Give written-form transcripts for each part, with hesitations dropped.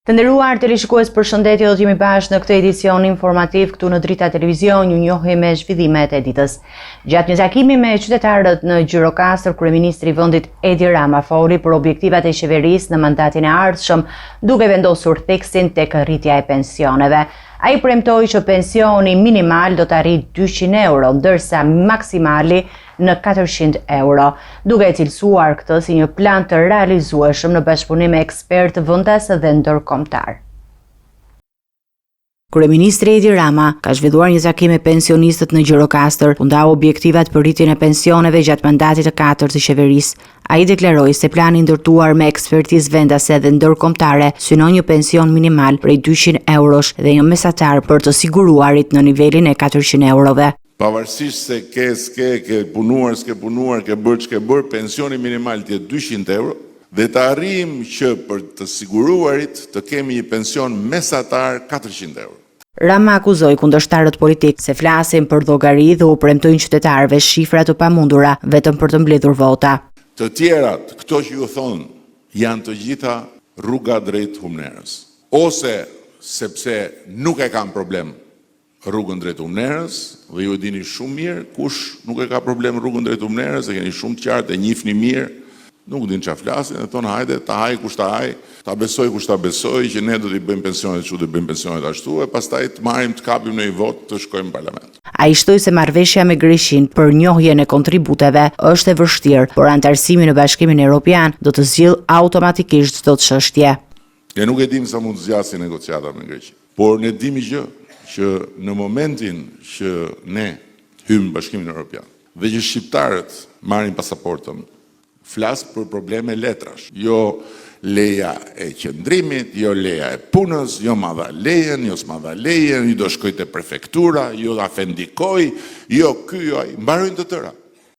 Të nderuar teleshikues, përshëndetje, do të jemi bashkë në këtë edicion informativ këtu në Drita Televizion, ju njohim me zhvillimet e ditës. Gjatë një takimi me qytetarët në Gjirokastër, kryeministri i vendit Edi Rama foli për objektivat e qeverisë në mandatin e ardhshëm, duke vendosur theksin tek rritja e pensioneve. Ai premtoi që pensioni minimal do të arrijë 200 euro, ndërsa maksimali në 400 euro, duke cilësuar këtë si një plan të realizueshëm në bashkëpunim me ekspertë vendas dhe ndërkombëtar. Kryeministri Edi Rama ka zhvilluar një takim me pensionistët në Gjirokastër, ku ndau objektivat për rritjen e pensioneve gjatë mandatit të 4 të qeverisë. Ai deklaroi se plani ndërtuar me ekspertizë vendase dhe ndërkombëtare synon një pension minimal prej 200 eurosh dhe një mesatar për të siguruarit në nivelin e 400 eurove. Pavarësisht se ke punuar, s'ke punuar, ke bërë, pensioni minimal të jetë 200 euro, dhe të arrijmë që për të siguruarit të kemi një pension mesatar 400 euro. Rama akuzoi kundërshtarët politik se flasin për llogari dhe u premtojnë qytetarëve shifra të pamundura vetëm për të mbledhur vota. Të tjerat, këto që ju thonë, janë të gjitha rruga drejt Humnerës. Ose sepse nuk e kam problem rrugën drejt Humnerës, dhe ju e dini shumë mirë, kush nuk e ka problem rrugën drejt Humnerës, e keni shumë të qartë, e njihni mirë, nuk din çfarë flasin, dhe thonë hajde, ta haj kush ta haj, ta besoj kush ta besoj, që ne do t'i bëjmë pensionet kështu, do t'i bëjmë pensionet ashtu, e pastaj të marrim të kapim në një vot të shkojmë në parlament. Ai shtoi se marrëveshja me Grishin për njohjen e kontributeve është e vështirë, por antarësimi në Bashkimin Evropian do të zgjidhë automatikisht çdo çështje. Ne nuk e dim sa mund të zgjasë negociata me Greqin, por ne dimi që në momentin që ne hymë Bashkimin Evropian dhe që shqiptarët marrin pasaportën, flas për probleme letrash, jo leja e qëndrimit, jo leja e punës, jo ma dha lejen, jo s'ma dha lejen, jo do shkoj te prefektura, jo da fendikoj, jo ky, jo ai, mbarojnë të tëra.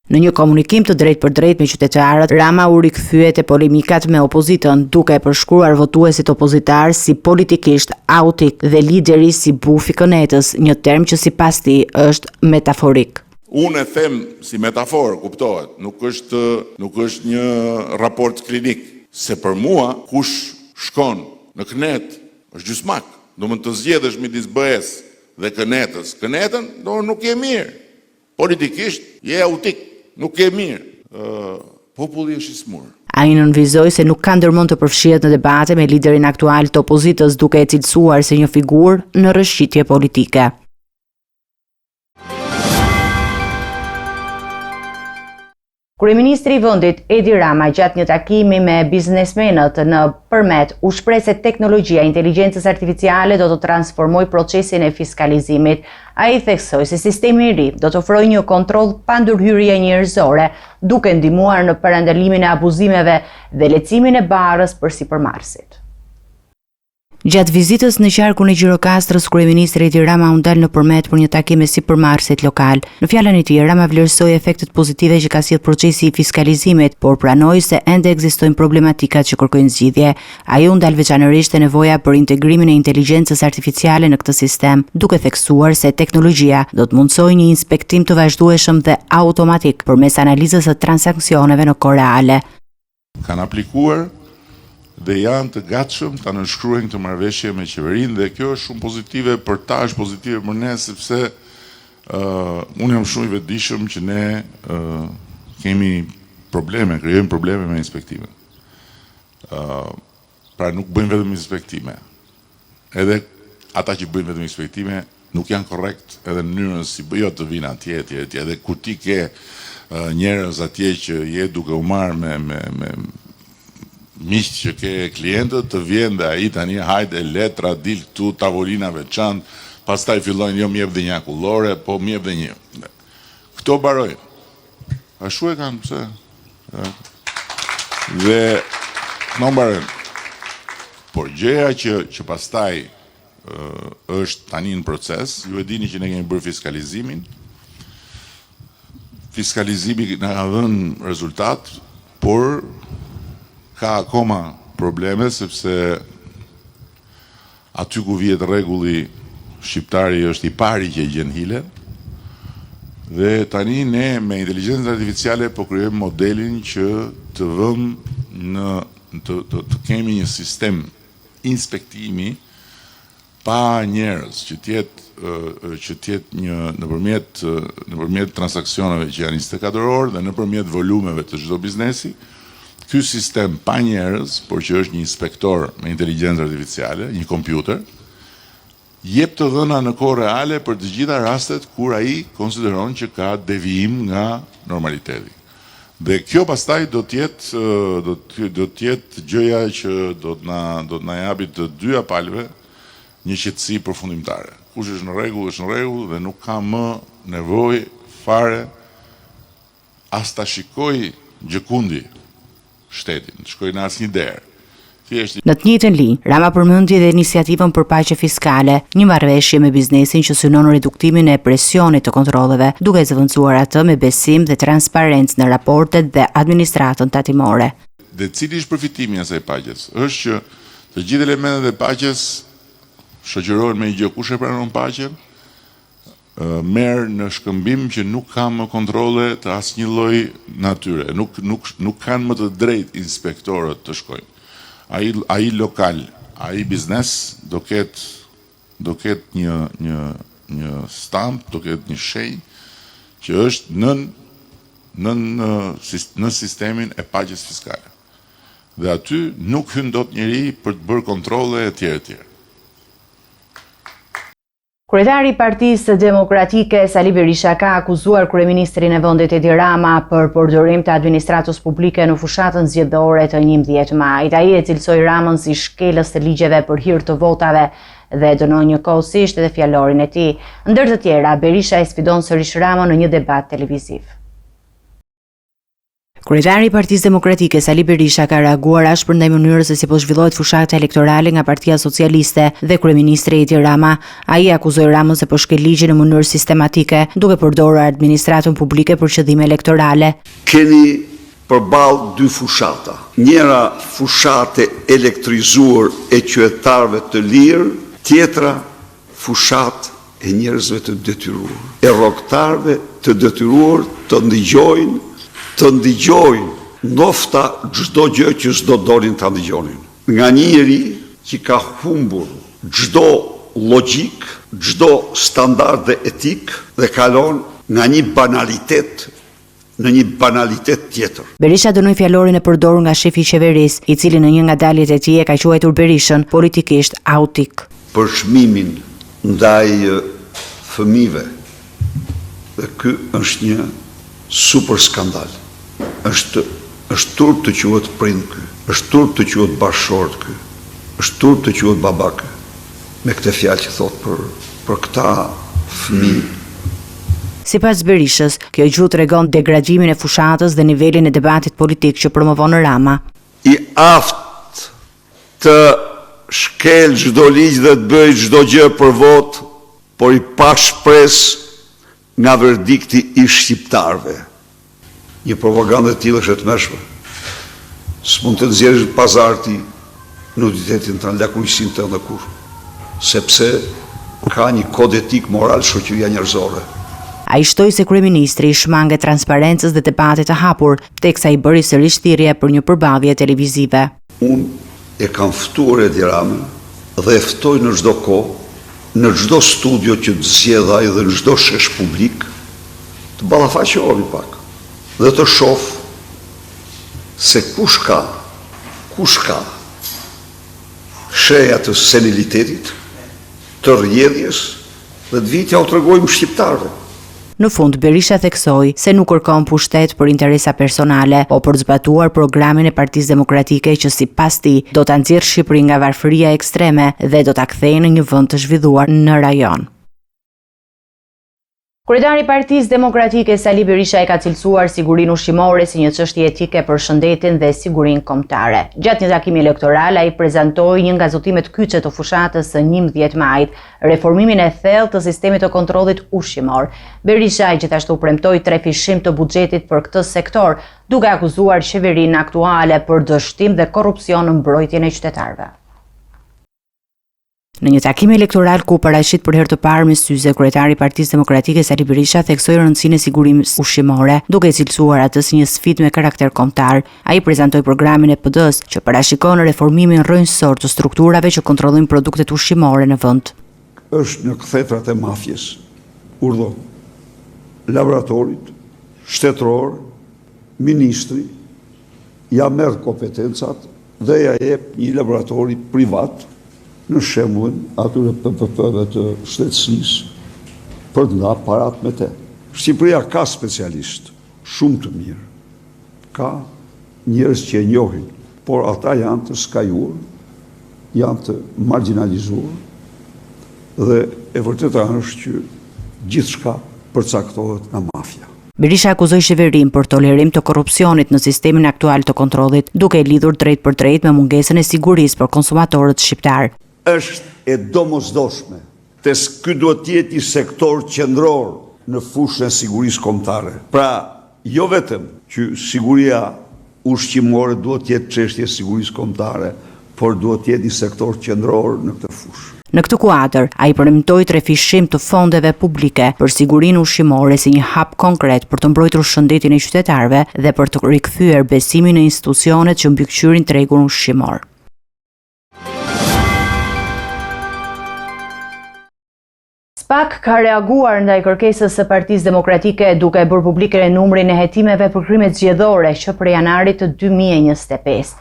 Në një komunikim të drejt për drejt me qytetarët, Rama u rikthye te polemikat me opozitën, duke përshkruar votuesit opozitar si politikisht autik dhe lideri si bufi kënetës, një term që sipas tij është metaforik. Unë e them si metaforë, kuptohet, nuk është një raport klinik, se për mua kush shkon në kënet është gjysmak, do më të zgjedhësh midis BE-s dhe kënetës. Kënetën do nuk je mirë, politikisht je autik, nuk je mirë, populli është i smur. Ai nënvizoi se nuk ka ndërmend të përfshihet në debate me liderin aktual të opozitës, duke e cilësuar si një figurë në rrëshqitje politike. Kryeministri i vendit Edi Rama gjatë një takimi me biznesmenët nëpërmet u shpreh se teknologjia e inteligjencës artificiale do të transformojë procesin e fiskalizimit. Ai theksoi se sistemi i ri do të ofrojë një kontroll pa ndërhyrje njerëzore, duke ndihmuar në parandalimin e abuzimeve dhe lehtësimin e barrës për sipërmarrësit. Gjatë vizitës në qarkun e Gjirokastrës, kryeministri Edi Rama u ndal nëpërmet për një takim me sipërmarrësit lokal. Në fjalën e tij, Rama vlerësoi efektet pozitive që ka sjellë procesi i fiskalizimit, por pranoi se ende ekzistojnë problematikat që kërkojnë zgjidhje. Ai u ndal veçanërisht te nevoja për integrimin e inteligjencës artificiale në këtë sistem, duke theksuar se teknologjia do të mundsojë një inspektim të vazhdueshëm dhe automatik përmes analizës së transaksioneve në kohë reale. Kanë aplikuar dhe janë të gatshëm ta nënshkruajnë këtë marrëveshje me qeverinë, dhe kjo është shumë pozitive për ta, është pozitive për ne, sepse unë jam shumë i vetëdijshëm që ne kemi probleme, krijojmë probleme me inspektimet. Pra nuk bëjmë vetëm inspektime. Edhe ata që bëjnë vetëm inspektime nuk janë korrekt edhe në mënyrën si jo të vinë atje, edhe kur ti ke njerëz atje që je duke u marrë me miq që ke klientët, të vjen dhe ai tani hajde letra, dil këtu, tavolina veçantë, pastaj fillojnë jo m'jep dhe një akullore, po m'jep dhe një. Këto barojnë. Ashtu e kanë pse. Dhe nuk barojnë. Por gjëja që pastaj është tani në proces, ju e dini që ne kemi bërë fiskalizimin. Fiskalizimi na ka dhënë rezultat, por ka akoma probleme, sepse aty ku vjet rregulli, shqiptari është i pari që gjen hile, dhe tani ne me inteligjencën artificiale po krijojmë modelin që të vëmë të kemi një sistem inspektimi pa njerëz, që tjetë një nëpërmjet transaksioneve që janë 24 orë dhe nëpërmjet volumeve të çdo biznesi. Ky sistem pa njerëz, por që është një inspektor me inteligjencë artificiale, një kompjuter, jep të dhëna në kohë reale për të gjitha rastet kur ai konsideron që ka devijim nga normaliteti. Dhe kjo pastaj do të jetë gjëja që do të na japi të dyja palëve një qetësi përfundimtare. Kush është në rregull dhe nuk ka më nevojë fare as ta shikoj gjëkundi shtetin, të shkoj në asnjë derë. Në të njëjtën linjë, Rama përmendi edhe iniciativën për paqe fiskale, një marrëveshje me biznesin që synon reduktimin e presionit të kontrolleve, duke zëvendësuar atë me besim dhe transparencë në raportet dhe administratën tatimore. Dhe cili është përfitimi i asaj paqes? Është që të gjithë elementet e paqes shoqërohen me një gjë: kush e pranon paqen, merr në shkëmbim që nuk ka më kontrolle të asnjë lloji natyre, nuk kanë më të drejtë inspektorët të shkojnë. Ai lokal, ai biznes do ketë një stamp, do ketë një shenjë që është në sistemin e paqes fiskale. Dhe aty nuk hyn dot njeri për të bërë kontrolle etj. Kryetari i Partisë Demokratike Sali Berisha ka akuzuar kryeministrin e vendit Edi Rama për përdorim të administratës publike në fushatën zgjedhore të 11 majit. Ai e cilësoi Ramën si shkelës të ligjeve për hir të votave dhe dënoi njëkohësisht edhe fjalorin e tij. Ndër të tjera, Berisha e sfidon sërish Ramën në një debat televiziv. Kryetari i Partisë Demokratike Sali Berisha ka reaguar ashpër ndaj mënyrës se si po zhvillohet fushata elektorale nga Partia Socialiste dhe kryeministri Edi Rama. Ai akuzoi Ramën se po shkel ligjin në mënyrë sistematike, duke përdorur administratën publike për qëllime elektorale. Keni përballë dy fushata. Njëra fushate elektrizuar e qytetarëve të lirë, tjetra fushat e njerëzve të detyruar, e rrogtarëve të detyruar të ndigjojnë nofta çdo gjë që s'do donin ta ndigjonin. Nga një që ka humbur çdo logjik, çdo standard dhe etik dhe kalon nga një banalitet në një banalitet tjetër. Berisha dënoi fjalorin e përdorur nga shefi i qeverisë, i cili në një nga daljet e tij e ka quajtur Berishën politikisht autik. Për çmimin ndaj fëmijëve. Dhe ky është një super skandal. Është turp të quhet prind ky, është turp të quhet bashkëshort ky, është turp të quhet baba ky. Me këtë fjalë që thot për këta fëmijë. Sipas Berishës, kjo gjuhë tregon degradimin e fushatës dhe nivelin e debatit politik që promovon Rama. I aft të shkel çdo ligj dhe të bëj çdo gjë për vot, por i pa shpresë nga verdikti i shqiptarëve. Një propagandë e tillë është e tmerrshme. S'mund të nxjerrësh pazarti nuditetin të lakurësinë tënde kur, sepse ka një kod etik moral shoqëria njerëzore. Ai shtoi se kryeministri shmanget transparencës dhe debatet të hapur, teksa i bëri sërish thirrje për një përballje televizive. Unë e kam ftuar Edi Ramën dhe e ftoj në çdo kohë, në çdo studio që të zgjedh ai dhe në çdo shesh publik, të ballafaqohemi pak dhe të shoh se kush ka sheja të senilitetit, të rrjedhjes dhe të vitja u tregojmë shqiptarëve. Në fund, Berisha theksoi se nuk kërkon pushtet për interesa personale, o për zbatuar programin e Partisë Demokratike që sipas tij do ta nxjerrë Shqipërinë nga varfëria ekstreme dhe do ta kthejë në një vend të zhvilluar në rajon. Kryetari i Partisë Demokratike Sali Berisha e ka cilësuar sigurinë ushqimore si një çështje etike për shëndetin dhe sigurinë kombëtare. Gjatë një takimi elektoral, ai prezantoi një nga zotimet kyçe të fushatës së 11 majit, reformimin e thellë të sistemit të kontrollit ushqimor. Berisha gjithashtu premtoi 3 fishim të buxhetit për këtë sektor, duke akuzuar qeverinë aktuale për dështim dhe korrupsion në mbrojtjen e qytetarëve. Në një takim elektoral ku paraqit për herë të parë me syze, kryetari i Partisë Demokratike Sali Berisha theksoi rëndësinë e sigurisë ushqimore, duke cilësuar atë si një sfidë me karakter kombëtar. Ai prezantoi programin e PD-s që parashikon reformimin rrënjësor të strukturave që kontrollojnë produktet ushqimore në vend. Është në kthetrat e mafjes, urdhon laboratorit, shtetëror, ministri, ja merr kompetencat dhe ja jep një laboratori privat në shembullin atyre PPP-ve të shtetësisë për të ndarë parat me te. Shqipëria ka specialistë shumë të mirë, ka njerëz që e njohin, por ata janë të skajuar, janë të marginalizuar dhe e vërteta është që gjithçka përcaktohet nga mafia. Berisha akuzoi qeverinë për tolerim të korrupsionit në sistemin aktual të kontrollit, duke e lidhur drejt për drejt me mungesën e sigurisë për konsumatorët shqiptar. Është e domosdoshme, ky duhet të jetë një sektor qendror në fushën e sigurisë kombëtare. Pra, jo vetëm që siguria ushqimore duhet të jetë çështje e sigurisë kombëtare, por duhet të jetë një sektor qendror në këtë fushë. Në këtë kuadër, ai premtoi trefishim të fondeve publike për sigurinë ushqimore si një hap konkret për të mbrojtur shëndetin e qytetarëve dhe për të rikthyer besimin në institucionet që mbikëqyrin tregun ushqimor. SPAK ka reaguar ndaj kërkesës së Partisë Demokratike duke bërë publike numrin e hetimeve për krime zgjedhore që për janarit të 2025.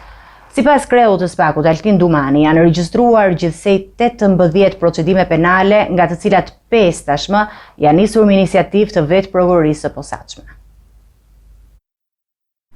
Sipas kreut të SPAK-ut Altin Dumani, janë regjistruar gjithsej 18 procedime penale, nga të cilat 5 tashmë janë nisur me iniciativë të vetë prokurorisë së posaçme.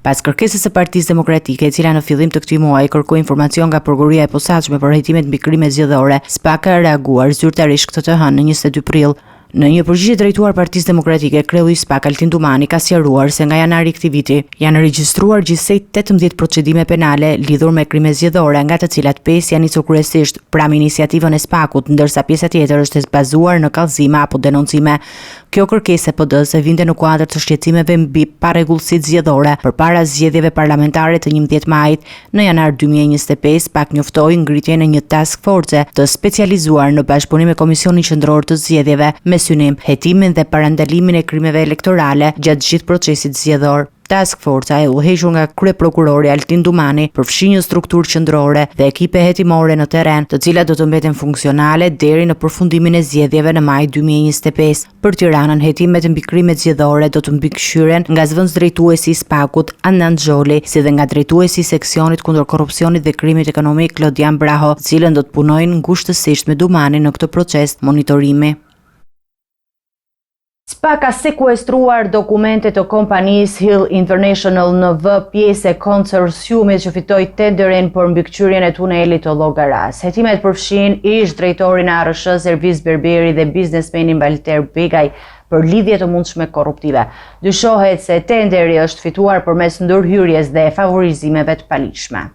Pas kërkesës së Partisë Demokratike, e cila në fillim të këtij muaji kërkoi informacion nga prokuroria e posaçme për hetimet mbi krime zgjedhore, SPAK ka reaguar zyrtarisht këtë të hënë në 22 prill. Në një përgjigje drejtuar Partisë Demokratike, kreu i SPAK Altin Dumani ka sqaruar se nga janari i këtij viti janë regjistruar gjithsej 18 procedime penale lidhur me krime zgjedhore, nga të cilat 5 janë nisur kryesisht pranë iniciativën e SPAK-ut, ndërsa pjesa tjetër është e bazuar në kallëzime apo denoncime. Kjo kërkesë e PD-s vinte në kuadër të shqetësimeve mbi parregullsitë zgjedhore përpara zgjedhjeve parlamentare të 11 majit. Në janar 2025, SPAK njoftoi ngritjen e një task force të specializuar në bashkëpunim me Komisionin Qendror të Zgjedhjeve me synim hetimin dhe parandalimin e krimeve elektorale gjatë gjithë procesit zgjedhor. Task Force e udhëhequr nga kryeprokurori Altin Dumani përfshi një strukturë qendrore dhe ekipe hetimore në terren, të cilat do të mbeten funksionale deri në përfundimin e zgjedhjeve në maj 2025. Për Tiranën, hetimet mbi krimet zgjedhore do të mbikëqyren nga zëvendësdrejtuesi i SPAK-ut Anand Xholi, si dhe nga drejtuesi i seksionit kundër korrupsionit dhe krimit ekonomik Klodian Braho, të cilën do të punojnë ngushtësisht me Dumanin në këtë proces monitorimi. SPAK ka sekuestruar dokumente të kompanisë Hill International NV, pjesë e konsorciumit që fitoi tenderin për mbikëqyrjen e tunelit të Llogaras. Hetimet përfshin ish drejtorin e ARSH Erviz Berberi dhe biznesmenin Valter Begaj për lidhje të mundshme korruptive. Dyshohet se tenderi është fituar përmes ndërhyrjes dhe favorizimeve të paligjshme.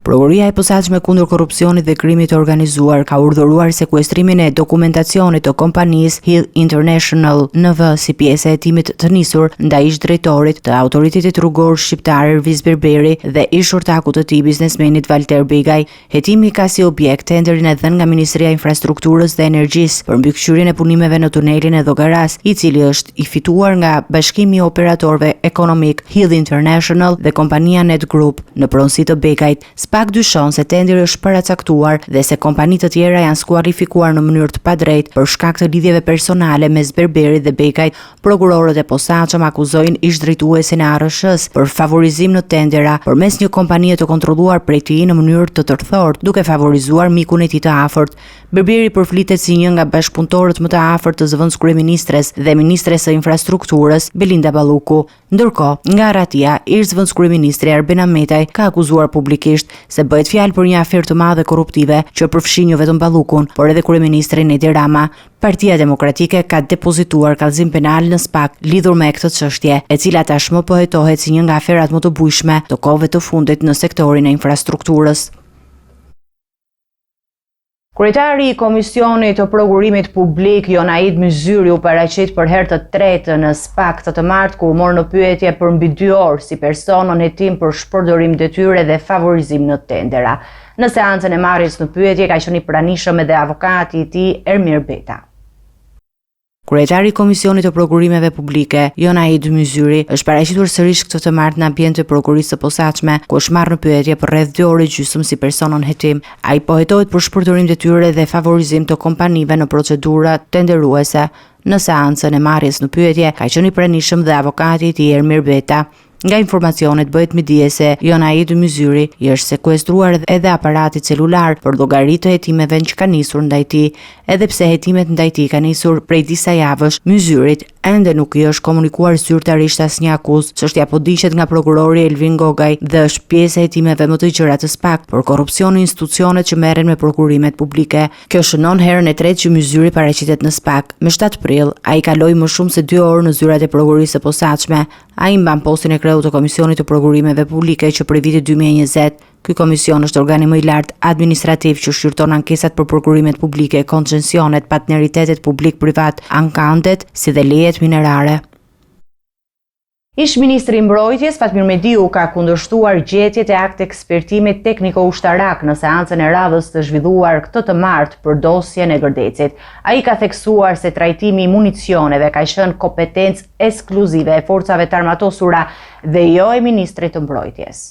Prokuroria e posaçme kundër korrupsionit dhe krimit të organizuar ka urdhëruar sekuestrimin e dokumentacionit të kompanisë Hill International NV si pjesë e hetimit të nisur ndaj ish drejtorit të autoritetit rrugor shqiptar Erviz Berberi dhe ish ortakut të tij biznesmenit Valter Begaj. Hetimi ka si objekt tenderin e dhënë nga Ministria e Infrastrukturës dhe Energjisë për mbikëqyrjen e punimeve në tunelin e Llogaras, i cili është i fituar nga Bashkimi i Operatorëve Ekonomik Hill International dhe kompania Net Group në pronësi të Begajt. SPAK dyshon se tenderi është paracaktuar dhe se kompanitë të tjera janë skualifikuar në mënyrë të padrejtë për shkak të lidhjeve personale mes Berberit dhe Begajt. Prokurorët e posaçëm akuzojnë ish drejtuesin e ARSH-s për favorizim në tendera përmes një kompanie të kontrolluar prej tij në mënyrë të tërthort, duke favorizuar mikun e tij të afërt. Berberi përflitet si një nga bashkëpunëtorët më të afërt të zëvendës kryeministres dhe ministres së infrastrukturës Belinda Balluku. Ndërkohë, nga Ratia, ish zëvendës kryeministri Arben Ahmetaj ka akuzuar publikisht se bëhet fjalë për një aferë të madhe korruptive që përfshin jo vetëm Ballukun, por edhe kryeministrin Edi Rama. Partia Demokratike ka depozituar kallëzim penal në SPAK lidhur me këtë çështje, e cila tashmë po hetohet si një nga aferat më të bujshme të kohëve të fundit në sektorin e infrastrukturës. Kryetari i Komisionit të Prokurimit Publik Jonaid Myzyri u paraqit për herë të tretë në SPAK të martë, ku u mor në pyetje për mbi 2 orë si person në hetim për shpërdorim detyre dhe favorizim në tendera. Në seancën e marrjes në pyetje ka qenë i pranishëm edhe avokati i tij Ermir Beta. Kryetari i Komisionit të Prokurimeve Publike, Jonaid Myzyri, është paraqitur sërish këtë të martë në ambient të prokurisë së posaçme, ku është marrë në pyetje për rreth 2 orë gjysmë si personon hetim. Ai po hetohet për shpërdorim detyre dhe favorizim të kompanive në procedura tenderuese. Në seancën e marrjes në pyetje ka qenë i pranishëm dhe avokati i tij Ermir Beta. Nga informacionet bëhet midie se Jonaid Myzyri i është sekuestruar edhe aparati celular për llogaritë të hetimeve që kanë nisur ndaj tij, edhe pse hetimet ndaj tij kanë nisur prej disa javësh. Myzyrit ende nuk i është komunikuar zyrtarisht asnjë akuzë. Çështja po diqet nga prokurori Elvin Gogaj dhe është pjesë e hetimeve më të gjëra të SPAK për korrupsion në institucionet që merren me prokurimet publike. Kjo shënon herën e tretë që Myzyri paraqitet në SPAK. Me 7 prill, ai kaloi më shumë se 2 orë në zyrat e prokurisë së posaçme. Ai mban postin e kreut të Komisionit të Prokurimeve Publike që prej vitit 2020. Ky komision është organi më i lartë administrativ që shqyrton ankesat për prokurimet publike, koncesionet, partneritetet publik-privat, ankantet, si dhe lejet minerare. Ish ministri i Mbrojtjes Fatmir Mediu ka kundërshtuar gjetjet e akt ekspertimit tekniko-ushtarak në seancën e radhës të zhvilluar këtë të martë për dosjen e Gërdecit. Ai ka theksuar se trajtimi i municioneve ka qenë kompetencë ekskluzive e forcave të armatosura dhe jo e ministrit të Mbrojtjes.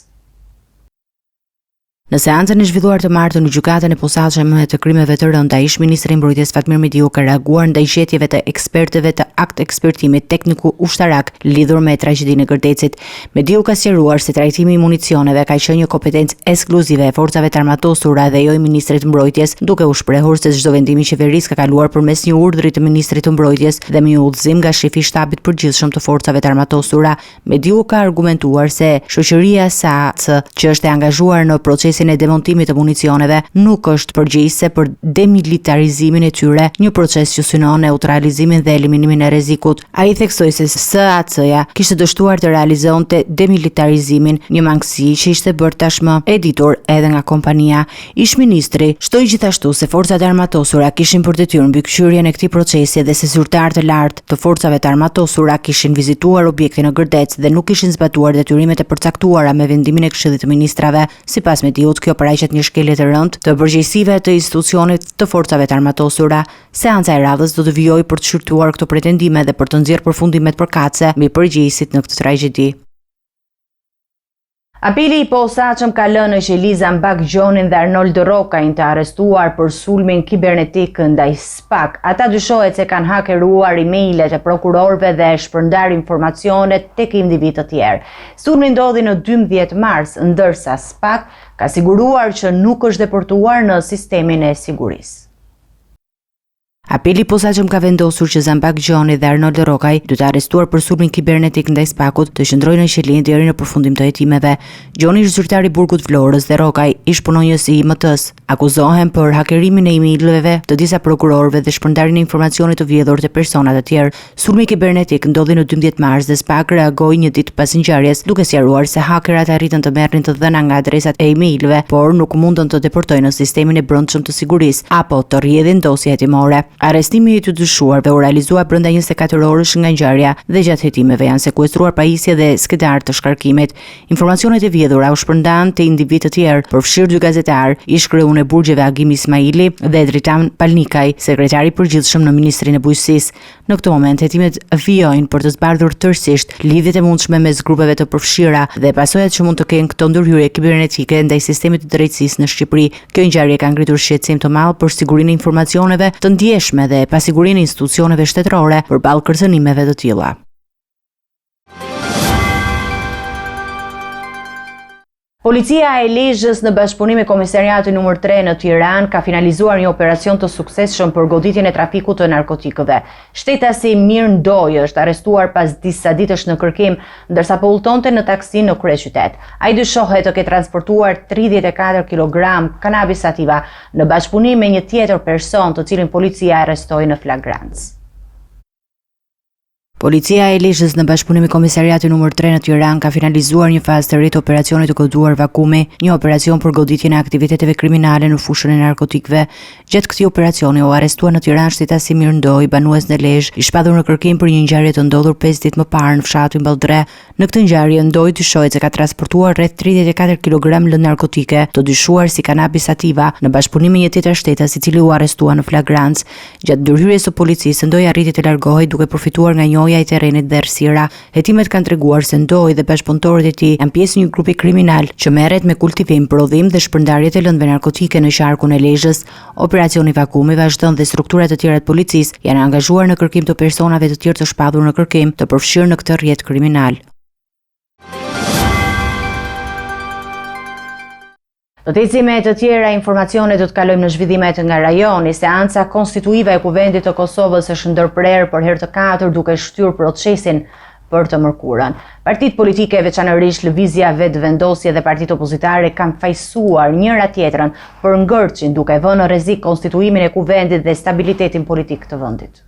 Në seancën e zhvilluar të martën në gjykatën e posaçme të krimeve të rënda, ish ministri i Mbrojtjes Fatmir Mediu ka reaguar ndaj gjetjeve të ekspertëve të akt ekspertimit tekniku ushtarak lidhur me tragjedinë e Gërdecit. Mediu ka sqaruar se trajtimi i municioneve ka qenë një kompetencë ekskluzive e forcave të armatosura dhe jo i ministrit të Mbrojtjes, duke u shprehur se çdo vendim i qeverisë ka kaluar përmes një urdhri të ministrit të Mbrojtjes dhe me një udhëzim nga shefi i shtabit përgjithshëm të forcave të armatosura. Mediu ka argumentuar se shoqëria SAAC, që është e angazhuar në procesin e demontimit të municioneve, nuk është përgjegjëse për demilitarizimin e tyre, një proces që synon neutralizimin dhe eliminimin e rrezikut. Ai theksoi se SAAC-ja kishte dështuar të realizonte demilitarizimin, një mangësi që ishte bërë tashmë e ditur edhe nga kompania. Ish ministri shtoi gjithashtu se forcat e armatosura kishin për detyrë mbikëqyrjen e këtij procesi dhe se zyrtar të lartë të forcave të armatosura kishin vizituar objektin në Gërdec dhe nuk kishin zbatuar detyrimet e përcaktuara me vendimin e Këshillit të Ministrave. Sipas Mediut, kjo paraqet një shkelje të rëndë të përgjegjësive të institucionit të forcave të armatosura. Seanca e radhës do të vijojë për të shqyrtuar këto pretendime dhe për të nxjerrë përfundimet përkatëse mbi përgjegjësit në këtë tragjedi. Apeli i posaçëm ka lënë që Eliza Mbakgjonin dhe Arnold Rokajn të arrestuar për sulmin kibernetik ndaj SPAK. Ata dyshohet se kanë hakeruar emailet e prokurorëve dhe shpërndar informacione tek individ të tjerë. Sulmi ndodhi në 12 mars, ndërsa SPAK ka siguruar që nuk është deportuar në sistemin e sigurisë. Apeli i posaçëm ka vendosur që Mbakgjoni dhe Arnold Rokaj dy të arrestuar për sulmin kibernetik ndaj SPAK-ut të qëndrojnë në qelin deri në përfundim të hetimeve. Gjoni është zyrtar i burgut Vlorës dhe Rokaj ish punonjës i IMT-s. Akuzohen për hakerimin e emailëve të disa prokurorëve dhe shpërndarjen e informacionit të vjedhur të persona të tjerë. Sulmi kibernetik ndodhi në 12 mars dhe SPAK reagoi një ditë pas ngjarjes, duke sqaruar se hakerat arritën të merrnin të dhëna nga adresat e emailëve, por nuk mundën të deportojnë në sistemin e brendshëm të sigurisë apo të rrjedhin dosje hetimore. Arrestimi i të dyshuarve u realizua brenda 24 orësh nga ngjarja dhe gjatë hetimeve janë sekuestruar pajisje dhe skedar të shkarkimit. Informacionet e vjedhura u shpërndan te individ të tjerë, përfshirë 2 gazetar, ish kreun e burgjeve Agim Ismaili dhe Dritan Palnikaj, sekretari i përgjithshëm në Ministrinë e Bujqësisë. Në këtë moment hetimet vijojnë për të zbardhur tërësisht lidhjet e mundshme mes grupeve të përfshira dhe pasojat që mund të kenë këto ndërhyrje kibernetike ndaj sistemit të drejtësisë në Shqipëri. Kjo ngjarje ka ngritur shqetësim të madh për sigurinë e informacioneve të ndjeshme dhe pasigurinë e institucioneve shtetërore përballë kërcënimeve të tilla. Policia e Lezhës në bashkëpunim me Komisariatin nr. 3 në Tiranë ka finalizuar një operacion të suksesshëm për goditjen e trafikut të narkotikëve. Shtetasi Mir Ndoj është arrestuar pas disa ditësh në kërkim, ndërsa po udhtonte në taksi në kryeqytet. Ai dyshohet të ketë transportuar 34 kg kanabis sativa në bashkëpunim me një tjetër person, të cilin policia arrestoi në flagrancë. Policia e Lezhës në bashkëpunim me Komisariatin numër 3 në Tiranë ka finalizuar një fazë të re të operacionit të koduar Vakumi, një operacion për goditjen e aktiviteteve kriminale në fushën e narkotikëve. Gjatë këtij operacioni u arrestuan në Tiranë shtetasi Mirndoj, banues në Lezhë, i shpadur në kërkim për një ngjarje të ndodhur 5 ditë më parë në fshatin Balldre. Në këtë ngjarje Ndoj dyshohet se ka transportuar rreth 34 kg lëndë narkotike, të dyshuar si kanabis sativa, në bashkëpunim me një tjetër shtetas i cili u arrestua në flagrancë. Gjatë ndërhyrjes së policisë, Ndoj arriti të largohej duke përfituar nga njohja i terrenit dhe errësira. Hetimet kanë treguar se Ndoj dhe bashkëpunëtorët e tij janë pjesë e një grupi kriminal që merret me kultivim, prodhim dhe shpërndarje të lëndëve narkotike në qarkun e Lezhës. Operacioni Vakumi vazhdon dhe strukturat të tjera të policisë janë angazhuar në kërkim të personave të tjerë të shpadur në kërkim të përfshirë në këtë rrjet kriminal. Do të ecim me të tjera informacione, do të kalojmë në zhvillimet nga rajoni. Seanca konstituive e Kuvendit të Kosovës është ndërprerë për herë të katërt duke shtyrë procesin për të mërkurën. Partitë politike, veçanërisht Lëvizja Vetëvendosje dhe partitë opozitare, kanë fajsuar njëra tjetrën për ngërçin, duke vënë në rrezik konstituimin e Kuvendit dhe stabilitetin politik të vendit.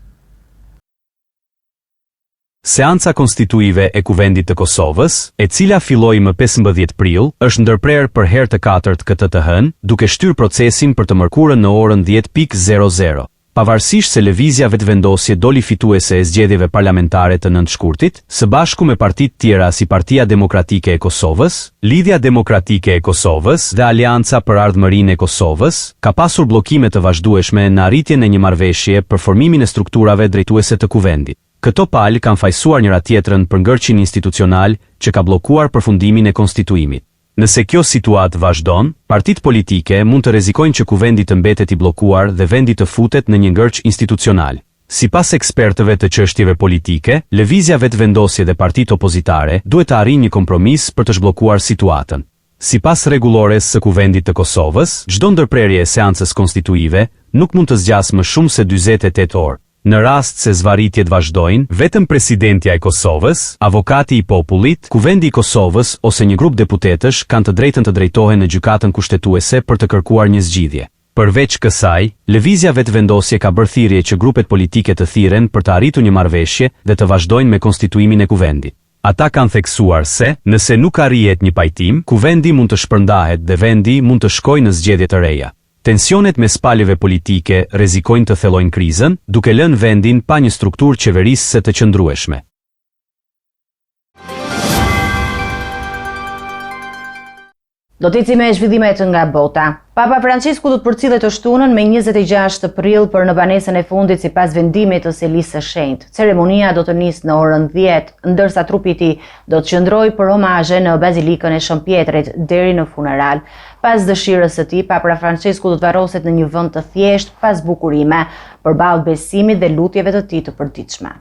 Seanca konstituive e Kuvendit të Kosovës, e cila filloi më 15 prill, është ndërprerë për herë të katërt këtë të hënë, duke shtyrë procesin për të mërkurën në orën 10:00. Pavarësisht se Lëvizja Vetëvendosje doli fituese e zgjedhjeve parlamentare të 9 shkurtit, së bashku me partitë tjera si Partia Demokratike e Kosovës, Lidhja Demokratike e Kosovës dhe Alianca për Ardhmërinë e Kosovës, ka pasur bllokime të vazhdueshme në arritjen e një marrëveshje për formimin e strukturave drejtuese të Kuvendit. Këto palë kanë fajsuar njëra tjetrën për ngërçin institucional që ka bllokuar përfundimin e konstituimit. Nëse kjo situatë vazhdon, partitë politike mund të rrezikojnë që Kuvendi të mbetet i bllokuar dhe vendi të futet në një ngërç institucional. Sipas ekspertëve të çështjeve politike, Lëvizja Vetëvendosje dhe partitë opozitare duhet të arrijnë një kompromis për të zhbllokuar situatën. Sipas rregullores së Kuvendit të Kosovës, çdo ndërprerje e seancës konstituive nuk mund të zgjasë më shumë se 48 orë. Në rast se zvarritjet vazhdojnë, vetëm presidentja e Kosovës, avokati i popullit, Kuvendi i Kosovës ose një grup deputetësh kanë të drejtën të drejtohen në gjykatën kushtetuese për të kërkuar një zgjidhje. Përveç kësaj, Lëvizja Vetëvendosje ka bërë thirrje që grupet politike të thirren për të arritur një marrëveshje dhe të vazhdojnë me konstituimin e Kuvendit. Ata kanë theksuar se, nëse nuk arrihet një pajtim, Kuvendi mund të shpërndahet dhe vendi mund të shkojë në zgjedhje të reja. Tensionet mes palëve politike rrezikojnë të thellojnë krizën, duke lënë vendin pa një strukturë qeverisëse të qëndrueshme. Do të ecim me zhvillimet nga bota. Papa Francisku do të përcillet të shtunën me 26 prill për në banesën e fundit sipas vendimit të Selisë së Shenjtë. Ceremonia do të nisë në orën 10, ndërsa trupi i tij do të qëndrojë për omazhe në Bazilikën e Shëmpjetrit deri në funeral. Pas dëshirës së tij, Papa Francisku do të varroset në një vend të thjeshtë pas bukurime, përballë besimit dhe lutjeve të tij të përditshme.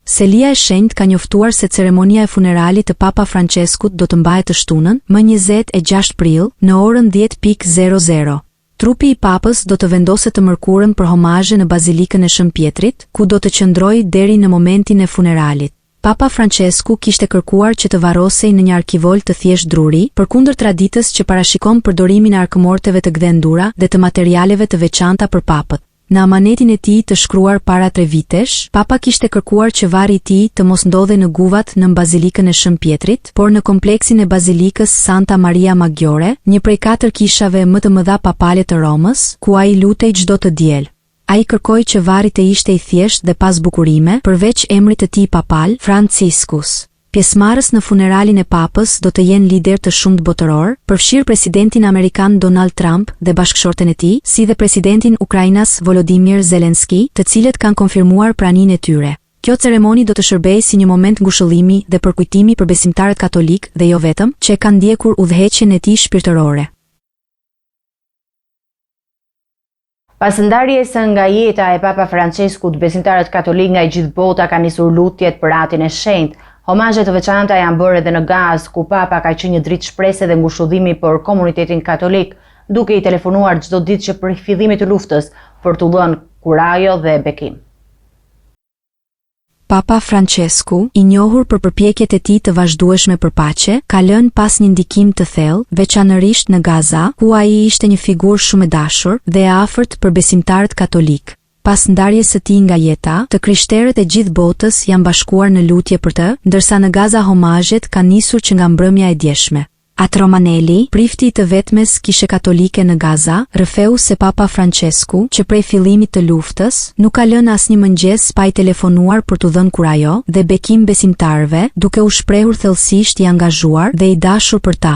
Selia e Shenjtë ka njoftuar se ceremonia e funeralit të Papa Franceskut do të mbahet të shtunën, më 26 prill, në orën 10:00. Trupi i Papës do të vendoset të mërkurën për homazhe në Bazilikën e Shëmpjetrit, ku do të qëndrojë deri në momentin e funeralit. Papa Francesku kishte kërkuar që të varrosej në një arkivol të thjesht druri, përkundër traditës që parashikon përdorimin e arkëmorteve të gdhendura dhe të materialeve të veçanta për papët. Në amanetin e tij të shkruar para 3 vitesh, Papa kishte kërkuar që varri i tij të mos ndodhej në guvat në Bazilikën e Shëmpjetrit, por në kompleksin e Bazilikës Santa Maria Maggiore, një prej 4 kishave më të mëdha papale të Romës, ku ai lutej çdo të diel. Ai kërkoi që varri të ishte i thjeshtë dhe pas bukurime, përveç emrit të tij papal, Franciscus. Pjesëmarrës në funeralin e Papës do të jenë lider të shumtë botëror, përfshirë presidentin amerikan Donald Trump dhe bashkëshorten e tij, si dhe presidentin Ukrainas Volodymyr Zelensky, të cilët kanë konfirmuar praninë e tyre. Kjo ceremoni do të shërbejë si një moment ngushëllimi dhe përkujtimi për besimtarët katolik dhe jo vetëm, që kanë ndjekur udhëheqjen e tij shpirtërore. Pas ndarjes nga jeta e Papa Franceskut, besimtarët katolik nga gjithë bota kanë nisur lutjet për atin e shenjtë. Homazhe të veçanta janë bërë edhe në Gazë, ku Papa ka qenë një dritë shprese dhe ngushëllimi për komunitetin katolik, duke i telefonuar çdo ditë që për fillimit të luftës për t'u dhënë kurajo dhe bekim. Papa Francesku, i njohur për përpjekjet e tij të vazhdueshme për paqe, ka lënë pas një ndikim të thellë, veçanërisht në Gaza, ku ai ishte një figurë shumë e dashur dhe e afërt për besimtarët katolik. Pas ndarjes së tij nga jeta, të krishterët e gjithë botës janë bashkuar në lutje për të, ndërsa në Gaza homazhet kanë nisur që nga mbrëmja e djeshme. Atë Romanelli, prifti I të vetmes kishe katolike në Gaza, rrëfeu se Papa Francesku, që prej fillimit të luftës, nuk ka lënë asnjë mëngjes pa I telefonuar për t'u dhënë kurajo dhe bekim besimtarëve, duke u shprehur thellësisht I angazhuar dhe I dashur për ta.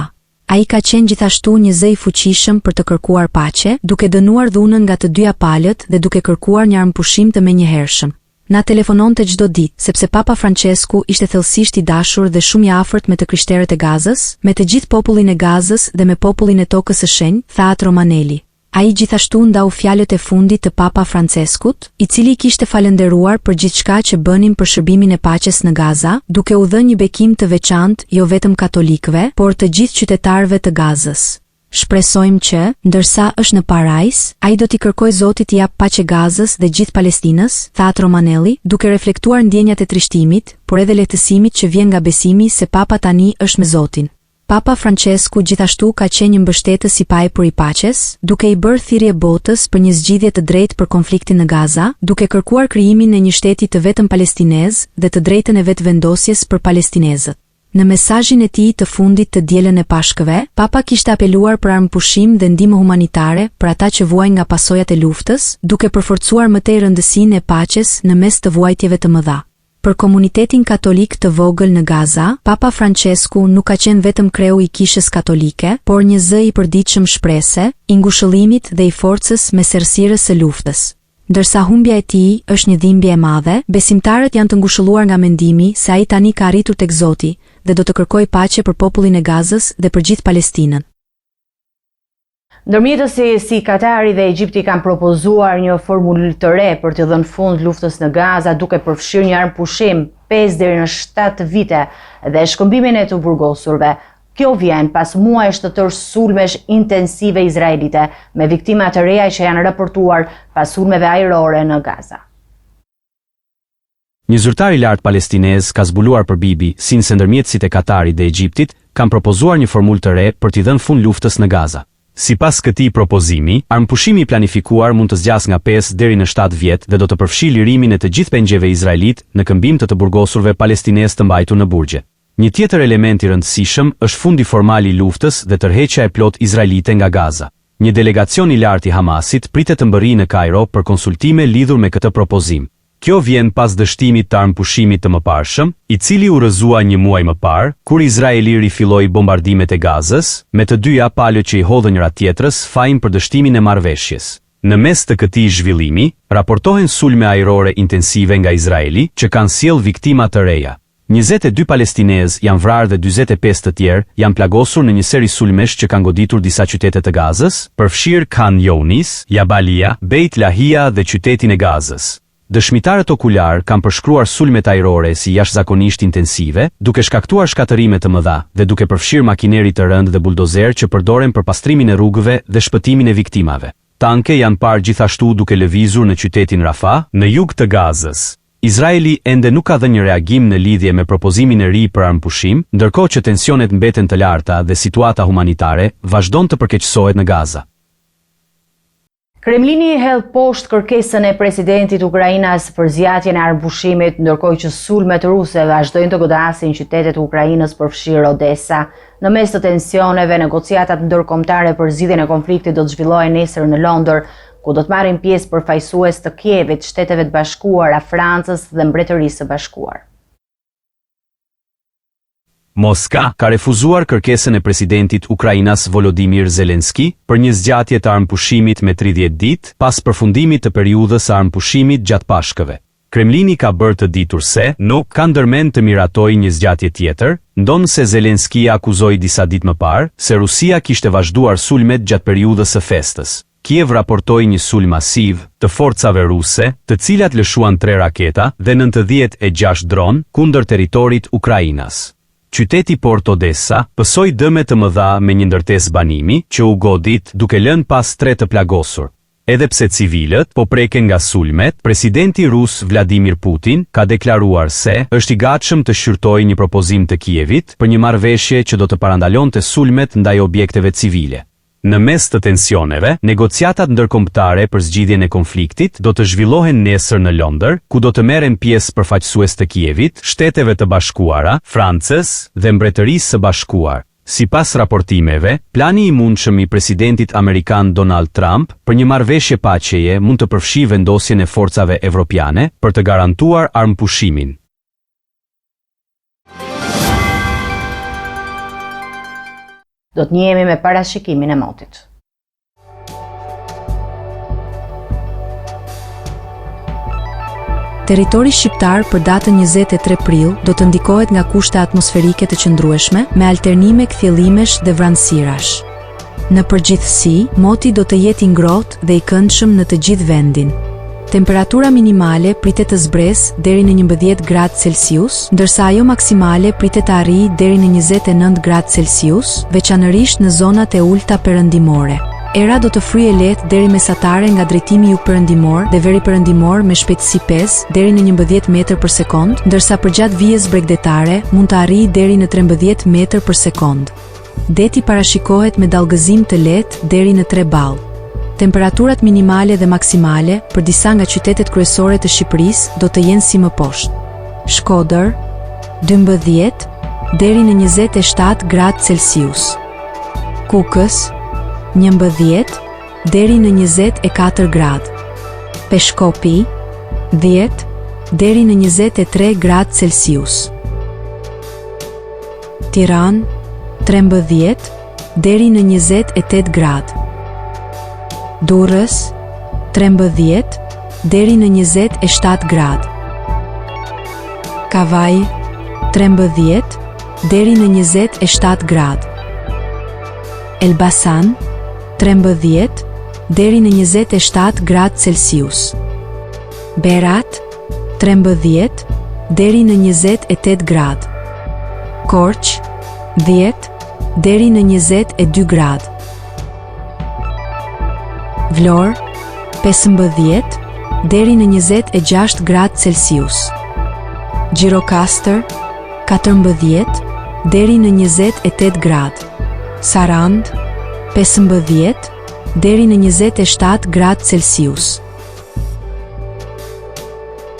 Ai ka qenë gjithashtu një zë I fuqishëm për të kërkuar paqe, duke dënuar dhunën nga të dyja palët dhe duke kërkuar një armëpushim të menjëhershëm. Na telefononte çdo ditë, sepse Papa Francesku ishte thellësisht I dashur dhe shumë I afërt me të krishterët e Gazës, me të gjithë popullin e Gazës dhe me popullin e tokës së shenjtë, tha atë Romanelli. Ai gjithashtu ndau fjalët e fundit të Papa Franceskut, I cili kishte falënderuar për gjithçka që bënin për shërbimin e paqes në Gaza, duke u dhënë një bekim të veçantë jo vetëm katolikëve, por të gjithë qytetarëve të Gazës. Shpresojmë që, ndërsa është në parajs, ai do t'i kërkojë Zotit t'i jap paqe Gazës dhe gjithë Palestinës, tha atë Romanelli, duke reflektuar ndjenjat e trishtimit, por edhe lehtësimit që vjen nga besimi se Papa tani është me Zotin. Papa Francesku gjithashtu ka qenë një mbështetës I paepër I paqes, duke I bërë thirrje botës për një zgjidhje të drejtë për konfliktin në Gaza, duke kërkuar krijimin e një shteti të vetëm palestinez dhe të drejtën e vetëvendosjes për palestinezët. Në mesazhin e tij të fundit të dielën e Pashkëve, Papa kishte apeluar për armëpushim dhe ndihmë humanitare për ata që vuajnë nga pasojat e luftës, duke përforcuar më tej rëndësinë e paqes në mes të vuajtjeve të mëdha. Për komunitetin katolik të vogël në Gaza, Papa Francesku nuk ka qenë vetëm kreu I kishës katolike, por një zë I përditshëm shprehse, I ngushëllimit dhe I forcës mes errësirës së luftës. Ndërsa humbja e tij është një dhimbje e madhe, besimtarët janë të ngushëlluar nga mendimi se ai tani ka arritur tek Zoti dhe do të kërkojë paqe për popullin e Gazës dhe për gjithë Palestinën. Ndërmjetësi si Katari dhe Egjipti kanë propozuar një formulë të re për të dhënë fund luftës në Gaza duke përfshirë një armëpushim 5 deri në 7 vite dhe shkëmbimin e të burgosurve. Kjo vjen pas muajsh të tërë sulmesh intensive izraelite me viktima të reja që janë raportuar pas sulmeve ajrore në Gaza. Një zyrtar I lartë palestinez ka zbuluar për Bibi se ndërmjetësit e Katarit dhe Egjiptit kanë propozuar një formulë të re për t'i dhënë fund luftës në Gaza. Sipas këtij propozimi, armëpushimi I planifikuar mund të zgjas nga 5 deri në 7 vjet dhe do të përfshijë lirimin e të gjithë pengjeve izraelit në këmbim të burgosurve palestinez të mbajtur në burgje. Një tjetër element I rëndësishëm është fundi formal I luftës dhe tërheqja e plot izraelite nga Gaza. Një delegacion I lartë I Hamasit pritet të mbërrijë në Kairo për konsultime lidhur me këtë propozim. Kjo vjen pas dështimit të armëpushimit të mëparshëm, I cili u rrëzua një muaj më parë, kur Izraeli rifilloi bombardimet e Gazës, me të dyja palët që I hodhën njëra tjetrës fajin për dështimin e marrëveshjes. Në mes të këtij zhvillimi, raportohen sulme ajrore intensive nga Izraeli që kanë sjellë viktima të reja. 22 palestinez janë vrarë dhe 45 të tjerë janë plagosur në një seri sulmesh që kanë goditur disa qytete të Gazës, përfshirë Khan Younis, Jabalia, Beit Lahia dhe qytetin e Gazës. Dëshmitarët okular kanë përshkruar sulmet ajrore si jashtëzakonisht intensive, duke shkaktuar shkatërime të mëdha dhe duke përfshirë makineri të rëndë dhe buldozer që përdoren për pastrimin e rrugëve dhe shpëtimin e viktimave. Tanke janë parë gjithashtu duke lëvizur në qytetin Rafah, në jug të Gazës. Izraeli ende nuk ka dhënë një reagim në lidhje me propozimin e ri për armëpushim, ndërkohë që tensionet mbeten të larta dhe situata humanitare vazhdon të përkeqësohet në Gaza. Kremlini hedh poshtë kërkesën e presidentit Ukrainas për zgjatjen e armëpushimit, ndërkohë që sulmet ruse vazhdojnë të godasin qytetet e Ukrainës përfshirë Odessa. Në mes të tensioneve, negociatat ndërkombëtare për zgjidhjen e konfliktit do të zhvillohen nesër në Londër, ku do të marrin pjesë përfaqësues të Kievit, Shteteve të Bashkuara, Francës dhe Mbretërisë së Bashkuar. Moska ka refuzuar kërkesën e presidentit Ukrainas Volodymyr Zelensky për një zgjatje të armëpushimit me 30 ditë pas përfundimit të periudhës së armëpushimit gjatë Pashkëve. Kremlini ka bërë të ditur se nuk ka ndërmend të miratojë një zgjatje tjetër, ndonse Zelensky akuzoi disa ditë më parë se Rusia kishte vazhduar sulmet gjatë periudhës së festës. Kiev raportoi një sulm masiv të forcave ruse, të cilat lëshuan 3 raketa dhe 96 dron kundër territorit Ukrainas. Qyteti Port Odessa pësoi dëme të mëdha me një ndërtesë banimi që u godit duke lënë pas 3 të plagosur. Edhe pse civilët po preken nga sulmet, presidenti rus Vladimir Putin ka deklaruar se është I gatshëm të shqyrtojë një propozim të Kievit për një marrëveshje që do të parandalonte sulmet ndaj objekteve civile. Në mes të tensioneve, negociatat ndërkombëtare për zgjidhjen e konfliktit do të zhvillohen nesër në Londër, ku do të merren pjesë përfaqësues të Kievit, Shteteve të Bashkuara, Francës dhe Mbretërisë së Bashkuar. Sipas raportimeve, plani i mundshëm i presidentit amerikan Donald Trump për një marrëveshje paqeje mund të përfshijë vendosjen e forcave evropiane për të garantuar armëpushimin. Do të njihemi me parashikimin e motit. Territori shqiptar për datën 23 prill do të ndikohet nga kushte atmosferike të qëndrueshme me alternime kthjellimesh dhe vranësirash. Në përgjithësi, moti do të jetë i ngrohtë dhe i këndshëm në të gjithë vendin. Temperatura minimale pritet të zbresë deri në 11 gradë Celsius, ndërsa ajo maksimale pritet të arrijë deri në 29 gradë Celsius, veçanërisht në zonat e ulta perëndimore. Era do të fryejë lehtë deri mesatare nga drejtimi jugperëndimor dhe veriperëndimor me shpejtësi 5 deri në 11 metër për sekond, ndërsa përgjatë vijës bregdetare mund të arrijë deri në 13 metër për sekond. Deti parashikohet me dallgëzim të lehtë deri në 3 ball. Temperaturat minimale dhe maksimale për disa nga qytetet kryesore të Shqipërisë do të jenë si më poshtë. Shkodër 12 deri në 27 gradë Celsius. Kukës 11 deri në 24 gradë. Peshkopi 10 deri në 23 gradë Celsius. Tiranë 13 deri në 28 gradë. Durrës 13 deri në 27 gradë. Kavaj 13 deri në 27 gradë. Elbasan 13 deri në 27 gradë Celsius. Berat 13 deri në 28 gradë. Korç 10 deri në 22 gradë. Vlorë 15 deri në 26 gradë Celsius. Gjirokastër 14 deri në 28 gradë. Sarand 15 deri në 27 gradë Celsius.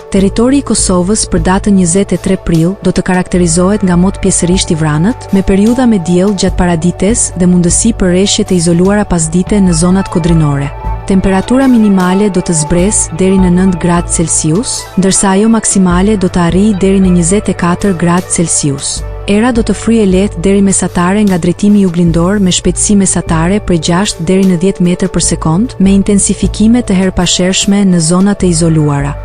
Territori i Kosovës për datën 23 prill do të karakterizohet nga mot pjesërisht i vranët, me periudha me diell gjatë paradites dhe mundësi për rreshje të izoluara pasdite në zonat kodrinore. Temperatura minimale do të zbresë deri në 9 gradë Celsius, ndërsa ajo maksimale do të arrijë deri në 24 gradë Celsius. Era do të fryejë lehtë deri mesatare nga drejtimi juglindor me shpejtësi mesatare prej 6 deri në 10 metër për sekond, me intensifikime të herpashershme në zonat e izoluara.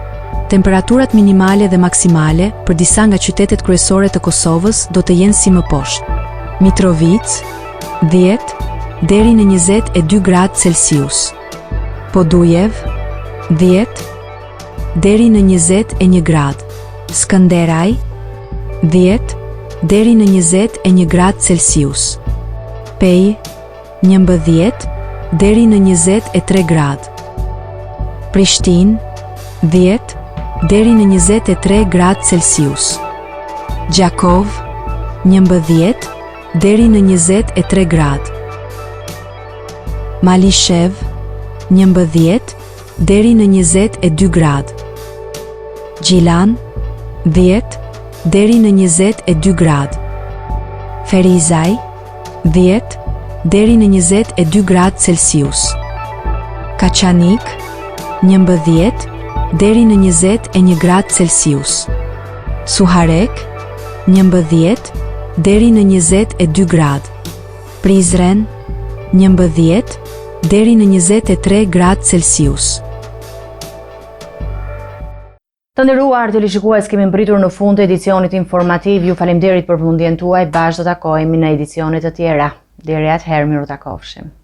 Temperaturat minimale dhe maksimale për disa nga qytetet kryesore të Kosovës do të jenë si më poshtë. Mitrovica 10 deri në 22 gradë Celsius. Podujev 10 deri në 21 gradë. Skënderaj 10 deri në 21 gradë Celsius. Pej 11 deri në 23 gradë. Prishtinë 10 deri në 23 gradë Celsius. Gjakov 11 deri në 23 gradë. Malishev 11 deri në 22 gradë. Gjilan 10 deri në 22 gradë. Ferizaj 10 deri në 22 gradë Celsius. Kaçanik 11 deri në 21 gradë Celsius. Suharek 11 deri në 22 gradë. Prizren 11 deri në 23 gradë Celsius. Të nderuar televizionistë, kemi mbritur në fund të edicionit informativ. Ju faleminderit për përmendjen tuaj. Bashkë do takojmë në edicione të tjera. Deri atëherë, miru takofshim.